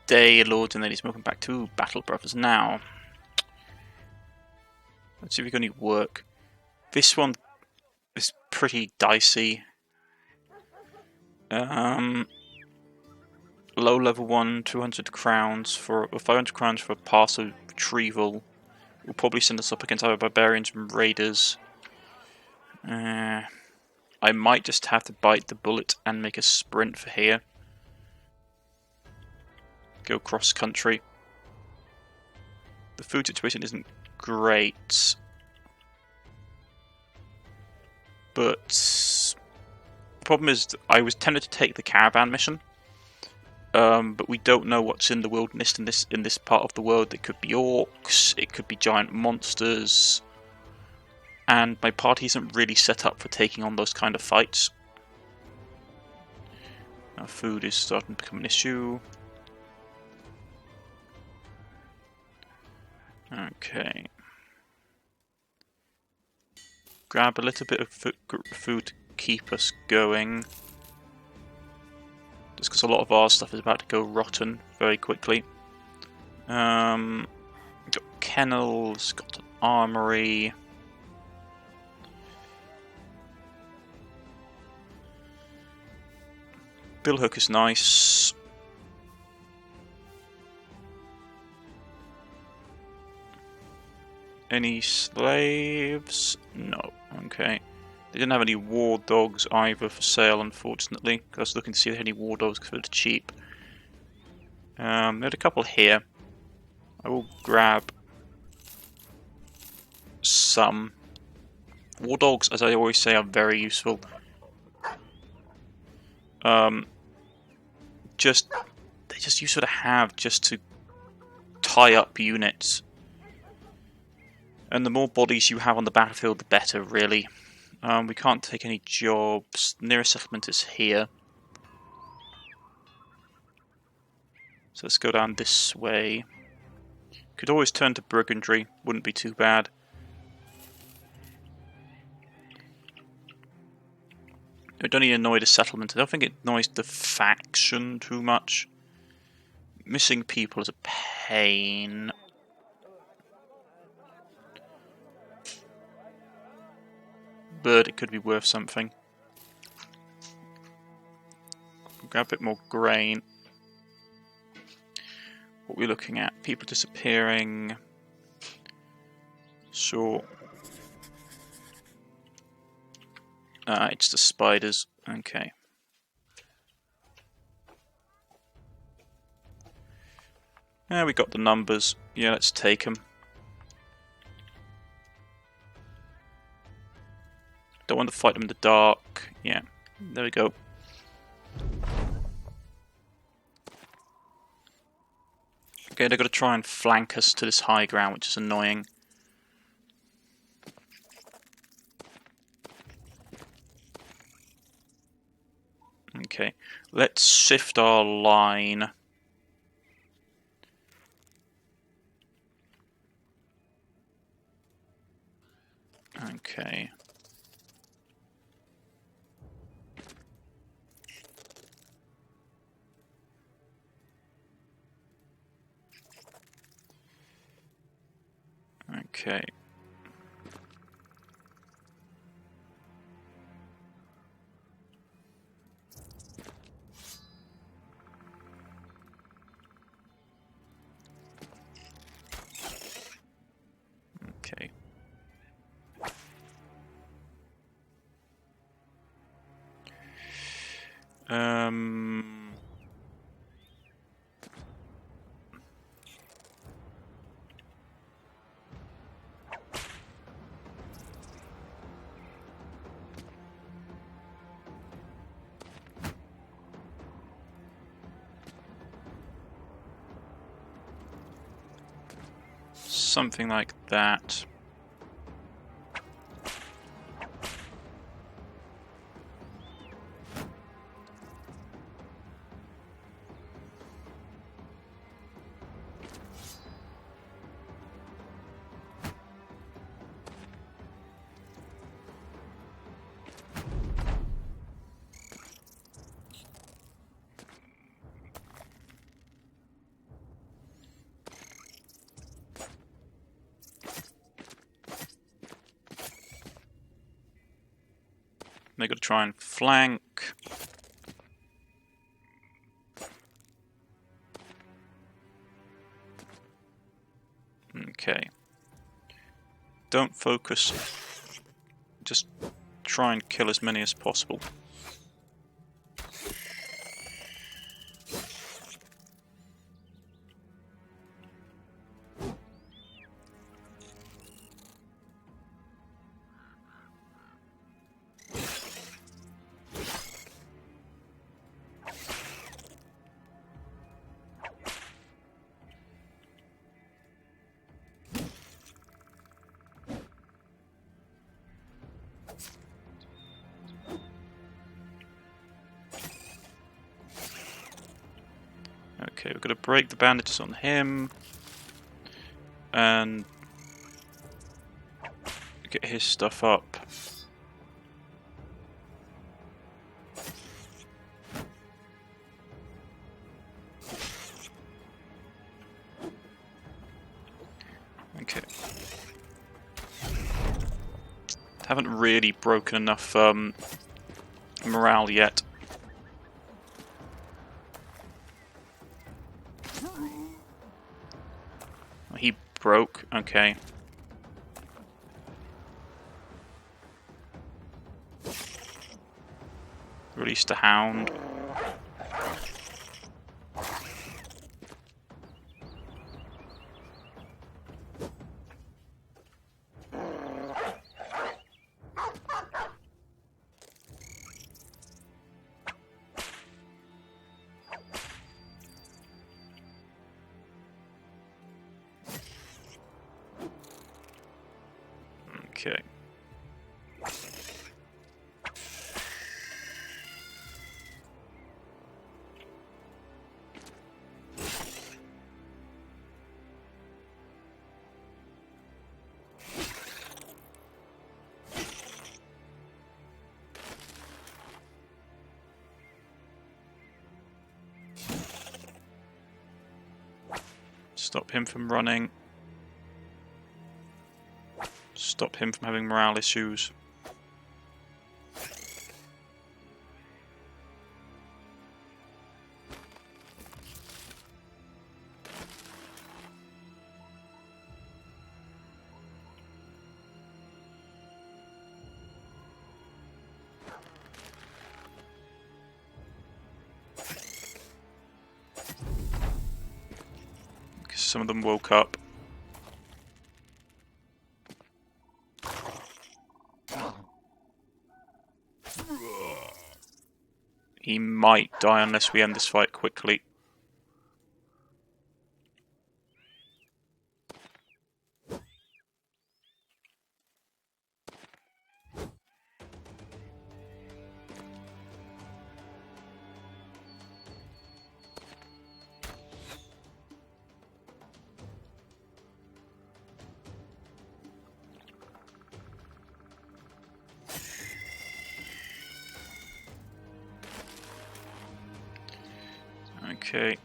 day, Lords and ladies. Welcome back to Battle Brothers now. Let's see if we got any work. This one is pretty dicey. Low level 1, 200 crowns for, or 500 crowns for a parcel retrieval. Will probably send us up against either barbarians and raiders. I might just have to bite the bullet and make a sprint for here. Go cross country. The food situation isn't great, but the problem is I was tempted to take the caravan mission, but we don't know what's in the wilderness in this part of the world. It could be orcs, it could be giant monsters, and my party isn't really set up for taking on those kind of fights. Now food is starting to become an issue. Okay. Grab a little bit of food to keep us going. Just because a lot of our stuff is about to go rotten very quickly. Got kennels, got an armory. Billhook is nice. Any slaves? No. Okay. They didn't have any war dogs either for sale, unfortunately. I was looking to see if they had any war dogs because they're cheap. They had a couple here. I will grab some. War dogs, as I always say, are very useful. They're just useful to have just to tie up units. And the more bodies you have on the battlefield, the better, really. We can't take any jobs. The nearest settlement is here. So let's go down this way. Could always turn to brigandry. Wouldn't be too bad. I don't need to annoy the settlement. I don't think it annoys the faction too much. Missing people is a pain. But it could be worth something. Grab a bit more grain. What are we looking at? People disappearing. Sure. It's the spiders. Okay. Yeah, we got the numbers. Yeah, let's take them. Don't want to fight them in the dark. Yeah, there we go. Okay, they're going to try and flank us to this high ground, which is annoying. Okay, let's shift our line. Okay. Okay. Okay. Something like that. They're going to try and flank. Okay. Don't focus. Just try and kill as many as possible. Okay, we're going to break the bandages on him and get his stuff up. Okay. Haven't really broken enough morale yet. He broke, okay. Release the hound. Okay. Stop him from running. Stop him from having morale issues. Some of them woke up. He might die unless we end this fight quickly. Okay.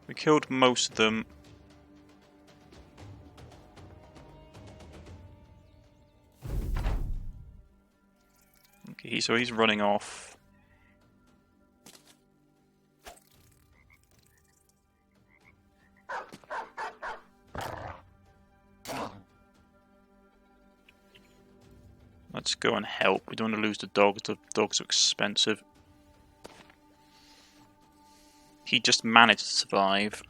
We killed most of them. Okay, so he's running off. Let's go and help. We don't want to lose the dogs. The dogs are expensive. He just managed to survive.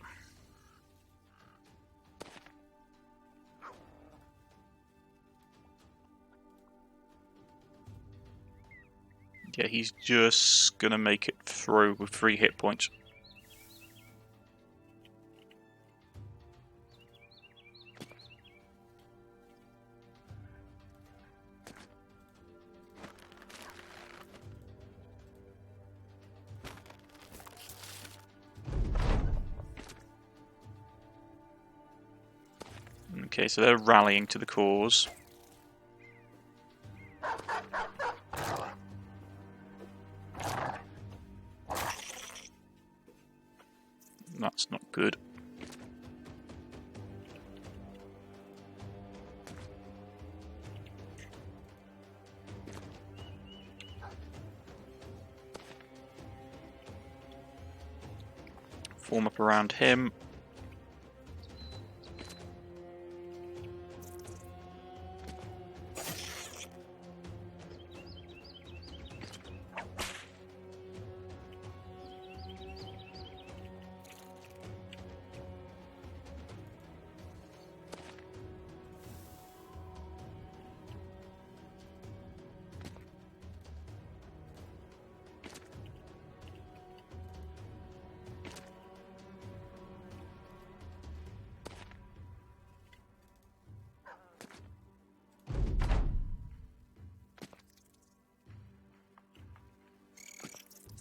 Yeah, he's just gonna make it through with 3 hit points. Okay, so they're rallying to the cause. That's not good. Form up around him.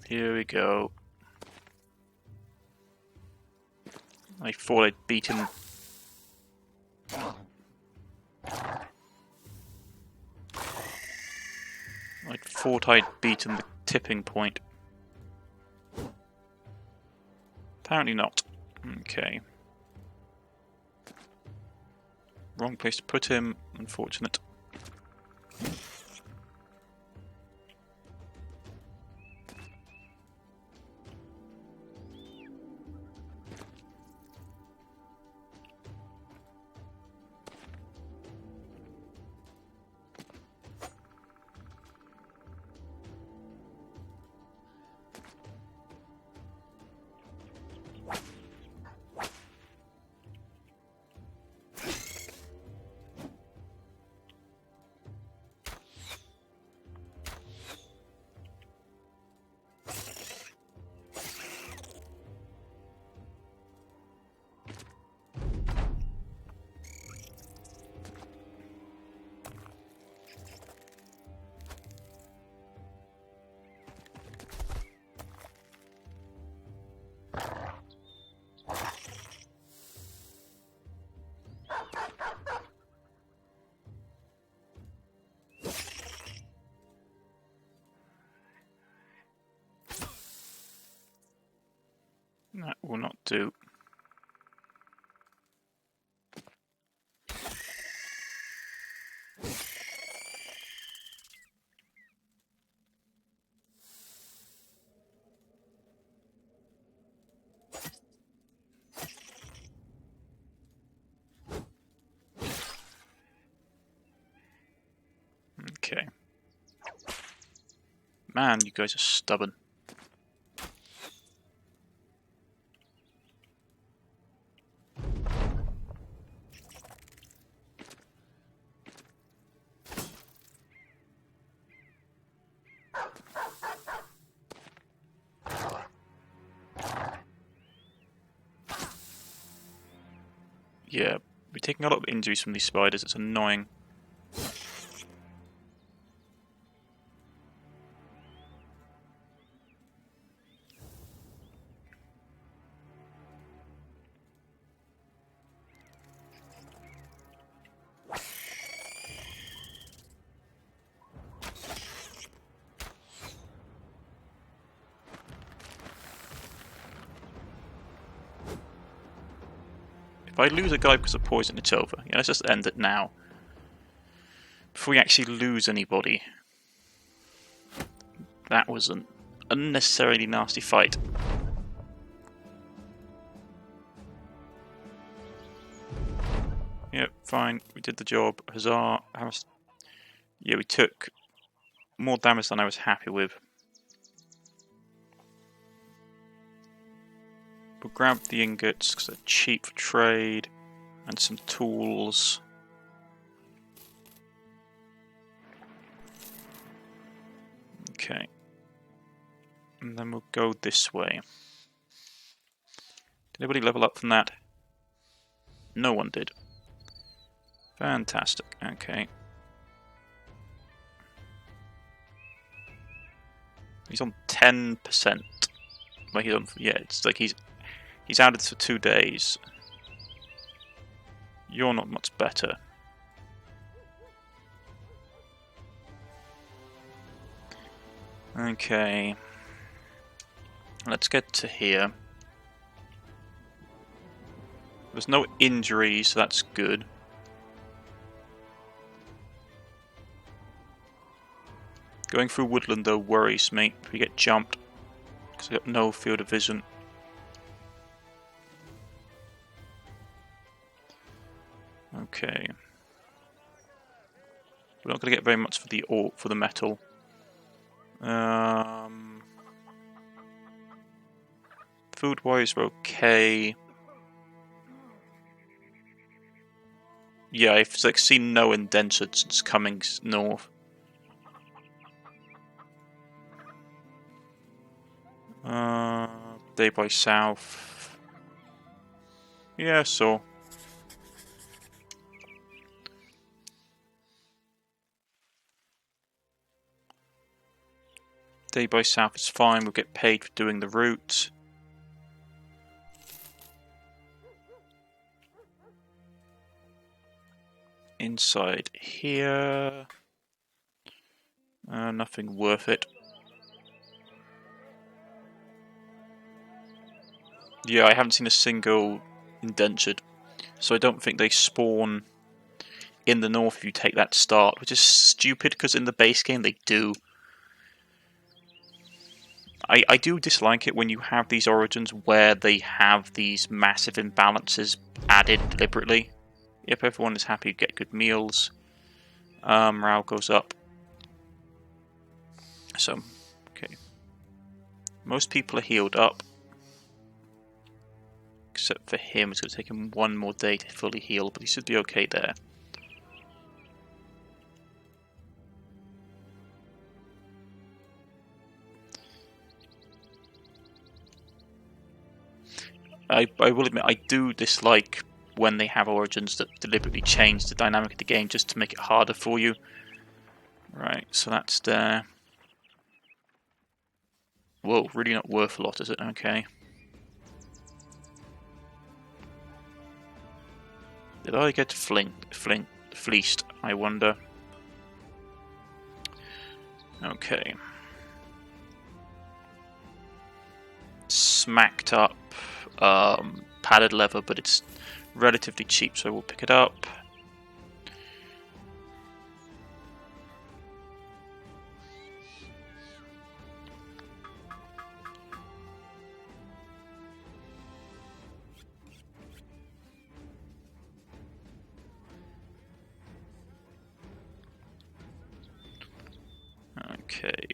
Here we go. I thought I'd beaten. I thought I'd beaten the tipping point. Apparently not. Okay. Wrong place to put him. Unfortunate. That will not do. Okay. Man, you guys are stubborn. Yeah, we're taking a lot of injuries from these spiders, it's annoying. If I lose a guy because of poison, it's over. Yeah, let's just end it now. Before we actually lose anybody. That was an unnecessarily nasty fight. Yep, fine. We did the job. Huzzah. Yeah, we took more damage than I was happy with. We'll grab the ingots because they're cheap for trade. And some tools. Okay. And then we'll go this way. Did anybody level up from that? No one did. Fantastic. Okay. He's on 10%. Well, he's on. Yeah, it's like he's out of this for 2 days. You're not much better. Okay. Let's get to here. There's no injuries, so that's good. Going through woodland though worries me if we get jumped, because I got no field of vision. Okay. We're not going to get very much for the ore, for the metal. Food-wise, we're okay. Yeah, I've like seen no indentured since coming north. Day by south. Yeah, so. Day by south is fine, we'll get paid for doing the route. Inside here. Nothing worth it. Yeah, I haven't seen a single indentured, so I don't think they spawn in the north if you take that start, which is stupid because in the base game they do. I do dislike it when you have these origins where they have these massive imbalances added deliberately. If everyone is happy, get good meals. Morale goes up. So, okay. Most people are healed up. Except for him, it's going to take him one more day to fully heal, but he should be okay there. I will admit, I do dislike when they have origins that deliberately change the dynamic of the game just to make it harder for you. Right, so that's there. Whoa, really not worth a lot, is it? Okay. Did I get fleeced, I wonder? Okay. Smacked up padded leather, but it's relatively cheap, so we'll pick it up. Okay.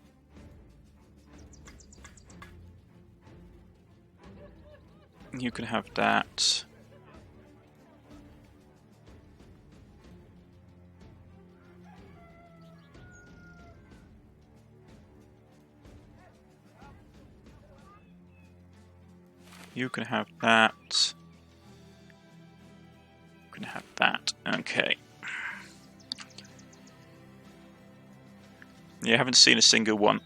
You can have that. You can have that. You can have that. Okay. Yeah, I haven't seen a single one,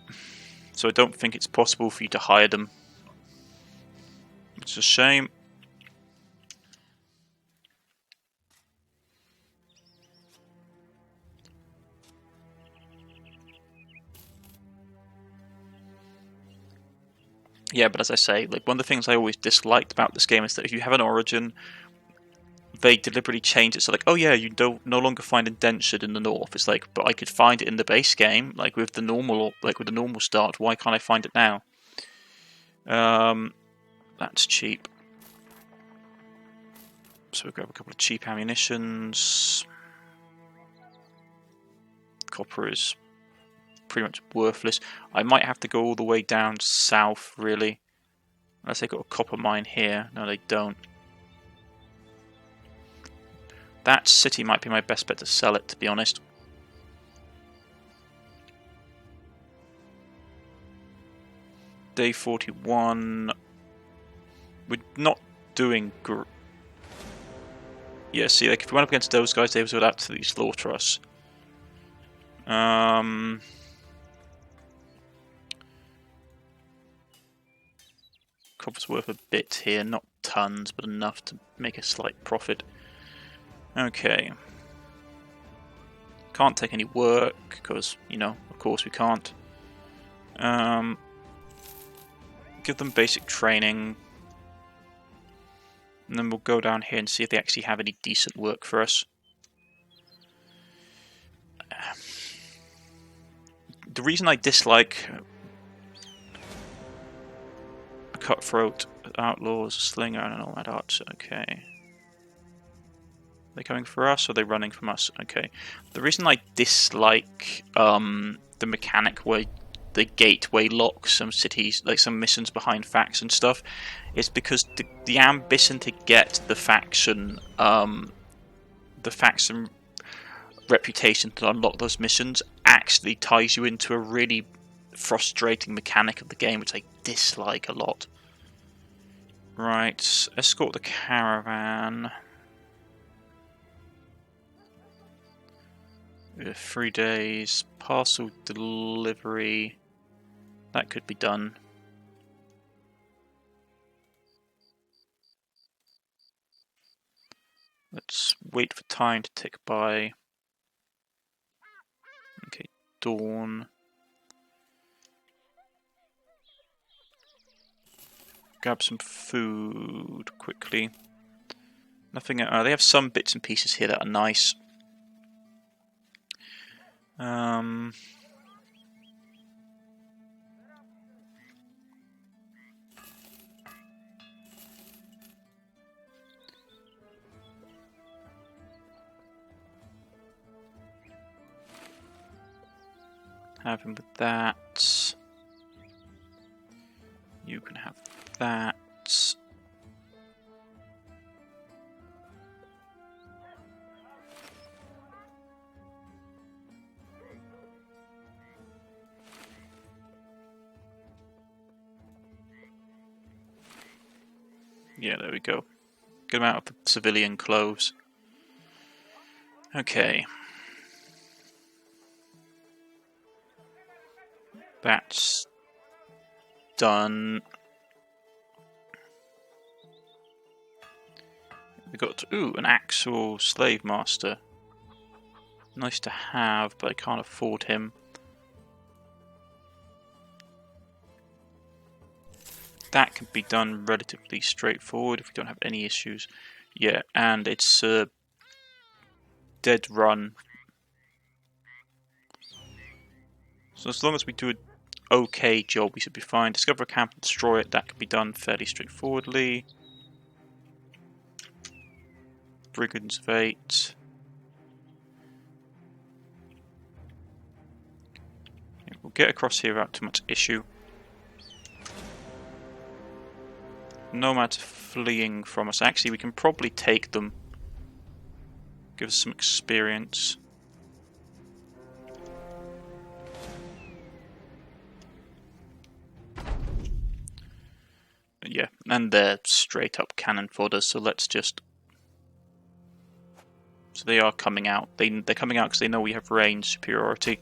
so I don't think it's possible for you to hire them. It's a shame. Yeah, but as I say, like one of the things I always disliked about this game is that if you have an origin, they deliberately change it. So like, oh yeah, you don't no longer find indentured in the north. It's like, but I could find it in the base game, like with the normal, start. Why can't I find it now? That's cheap. So we'll grab a couple of cheap ammunitions. Copper is pretty much worthless. I might have to go all the way down south, really. Unless they got a copper mine here. No, they don't. That city might be my best bet to sell it, to be honest. Day 41. We're not doing yeah, see, like if we went up against those guys, they would absolutely slaughter us. Copper's worth a bit here, not tons, but enough to make a slight profit. Okay. Can't take any work, because, you know, of course we can't. Give them basic training. And then we'll go down here and see if they actually have any decent work for us. The reason I dislike a cutthroat, outlaws, a slinger, and an all-mad archer, okay. They coming for us, or are they running from us? Okay. The reason I dislike the mechanic where the gateway locks some cities, like some missions behind faction stuff, is because the ambition to get the faction reputation to unlock those missions actually ties you into a really frustrating mechanic of the game, which I dislike a lot. Right, escort the caravan. 3 days, parcel delivery, that could be done. Let's wait for time to tick by. Okay, dawn. Grab some food quickly. Nothing. They have some bits and pieces here that are nice. Have him with that. You can have that. Yeah, there we go. Get him out of the civilian clothes. Okay. That's done. We got an actual slave master. Nice to have, but I can't afford him. That can be done relatively straightforward if we don't have any issues. Yeah, and it's a dead run. So as long as we do an okay job, we should be fine. Discover a camp and destroy it. That can be done fairly straightforwardly. Brigands of 8. We'll get across here without too much issue. Nomads fleeing from us. Actually, we can probably take them. Give us some experience. Yeah, and they're straight up cannon fodder, so let's just... So they are coming out. They're coming out because they know we have range superiority.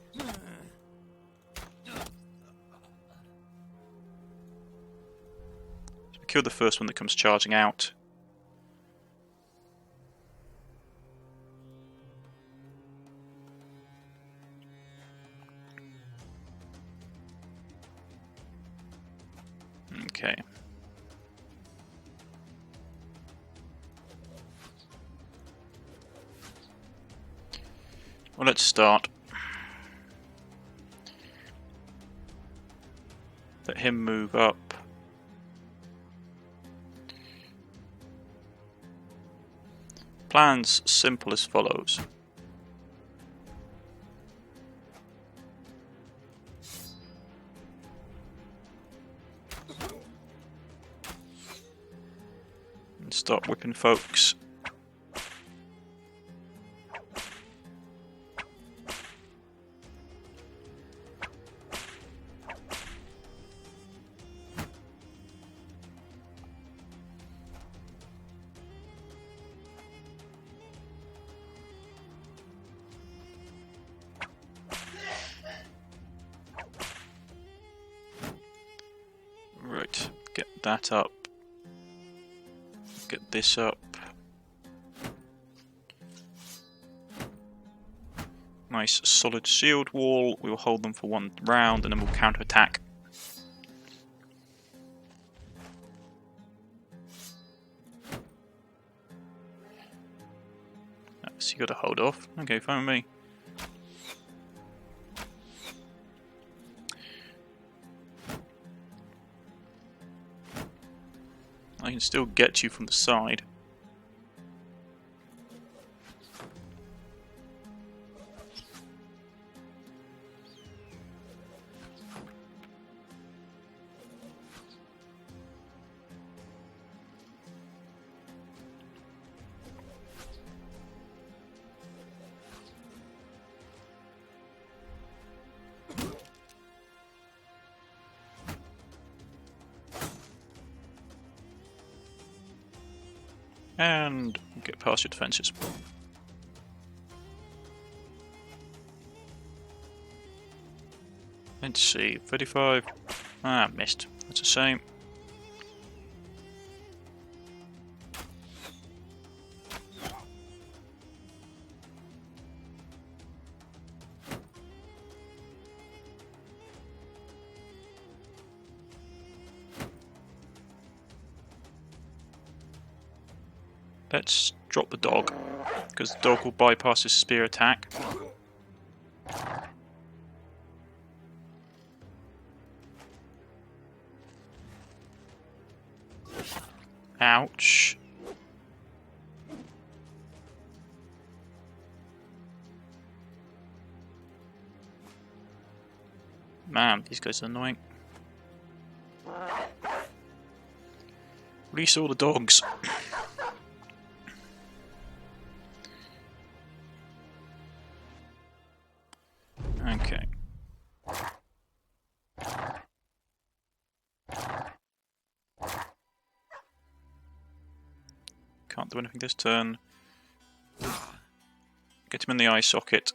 So we kill the first one that comes charging out. Okay. Well, let's start. Let him move up. Plan's simple as follows. And start whipping folks. Right, get that up. Get this up. Nice solid shield wall. We will hold them for 1 round and then we'll counter-attack. So you gotta hold off. Okay, fine with me. I can still get you from the side. And get past your defences. Let's see, 35. Ah, missed. That's a shame. Let's drop the dog, because the dog will bypass his spear attack. Ouch. Man, these guys are annoying. Release all the dogs. Okay. Can't do anything this turn. Get him in the eye socket.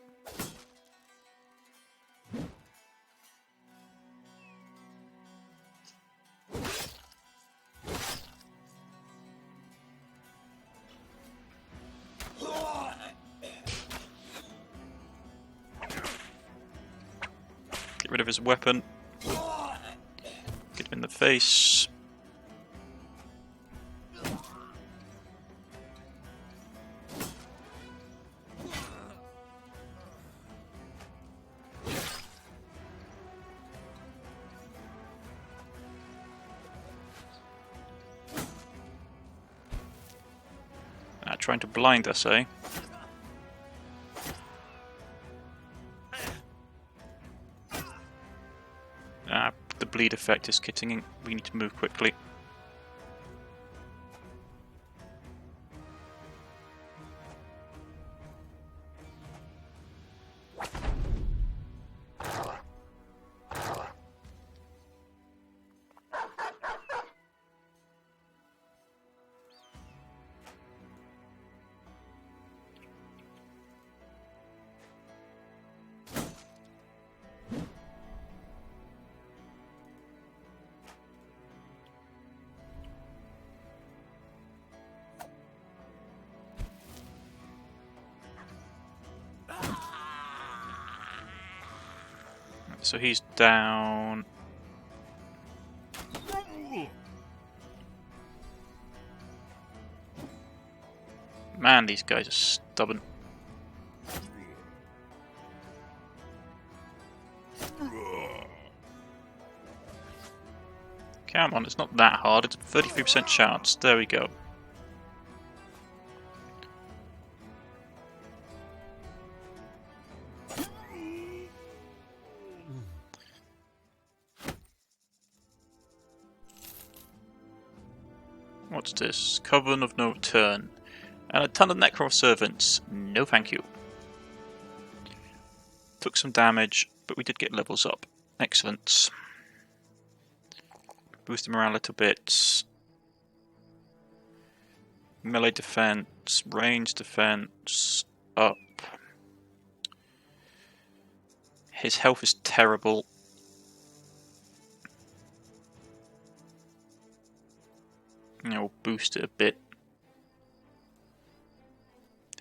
Get rid of his weapon. Get him in the face. Trying to blind us, eh? The bleed effect is getting in. We need to move quickly. So he's down. Man, these guys are stubborn. Come on, it's not that hard. It's a 33% chance. There we go. What's this? Coven of No Return. And a ton of Necro servants. No thank you. Took some damage, but we did get levels up. Excellent. Boost the morale a little bit. Melee defense, range defense, up. His health is terrible. We'll boost it a bit.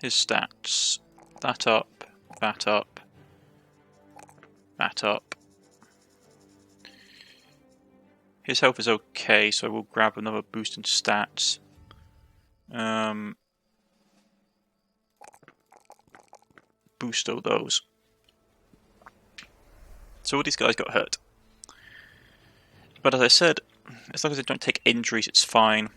His stats. That up, that up, that up. His health is okay, so we'll grab another boost in stats. Boost all those. So all these guys got hurt. But as I said, as long as they don't take injuries, it's fine.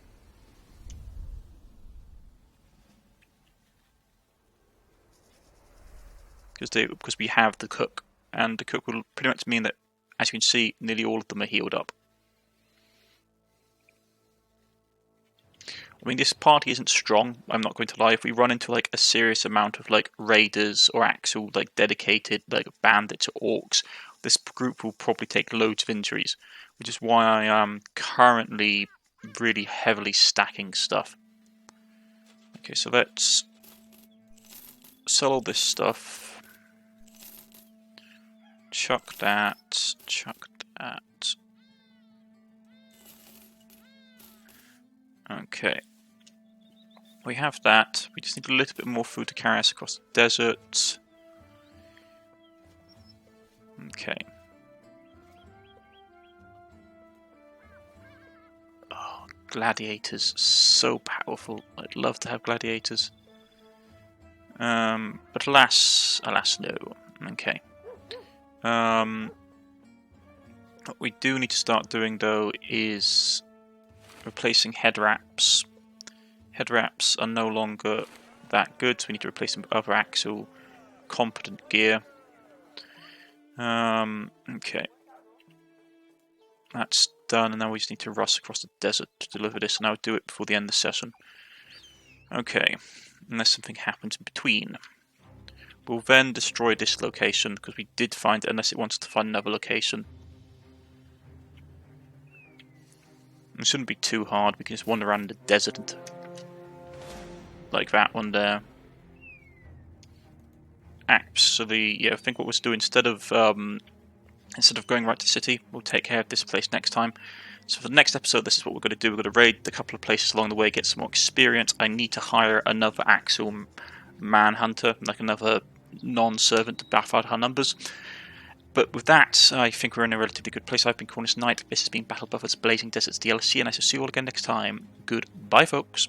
Because we have the cook, and the cook will pretty much mean that, as you can see, nearly all of them are healed up. I mean, this party isn't strong, I'm not going to lie. If we run into like a serious amount of like raiders or actual like dedicated like bandits or orcs, this group will probably take loads of injuries, which is why I am currently really heavily stacking stuff. Okay, so let's sell all this stuff. Chuck that. Chuck that. Okay. We have that. We just need a little bit more food to carry us across the desert. Okay. Oh, gladiators. So powerful. I'd love to have gladiators. But alas, no. Okay. What we do need to start doing, though, is replacing head wraps. Head wraps are no longer that good, so we need to replace them with other axle competent gear. Okay. That's done, and now we just need to rush across the desert to deliver this, and I'll do it before the end of the session. Okay. Unless something happens in between. We'll then destroy this location, because we did find it, unless it wants to find another location. It shouldn't be too hard, we can just wander around the desert and like that one there. Actually, yeah, I think what we'll do instead of going right to the city, we'll take care of this place next time. So for the next episode, this is what we're going to do. We're going to raid a couple of places along the way, get some more experience. I need to hire another actual manhunter, like another non-servant to buff out our numbers. But with that, I think we're in a relatively good place. I've been Cornish-Knight. This has been Battle Buffers Blazing Deserts DLC, and I shall see you all again next time. Goodbye, folks.